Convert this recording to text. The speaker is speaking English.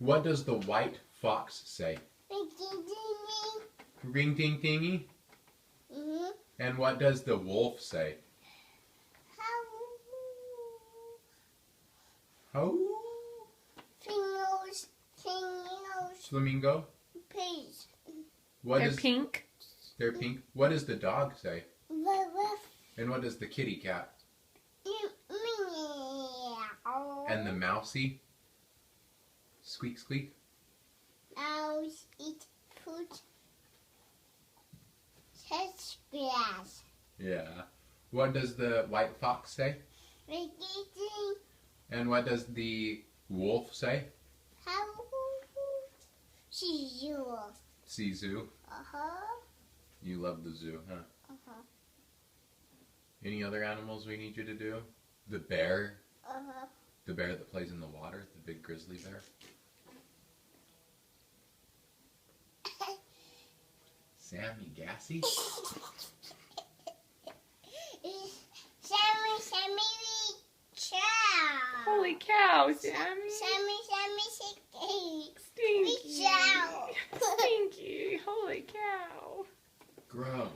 What does the white fox say? Ring ding dingy. Mm-hmm. And what does the wolf say? How? Flamingo. Peace. They're pink. They're pink. What does the dog say? And what does the kitty cat? And the mousey? Squeak squeak. Mouse eat food. Touch grass. Yeah. What does the white fox say? And what does the wolf say? See zoo. You love the zoo, huh? Any other animals we need you to do? The bear. The bear that plays in the water, the big grizzly bear. Sammy Gassy? Sammy, chow. Holy cow, Sammy. Sammy, Stinky. chow. Stinky. Holy cow. Gross.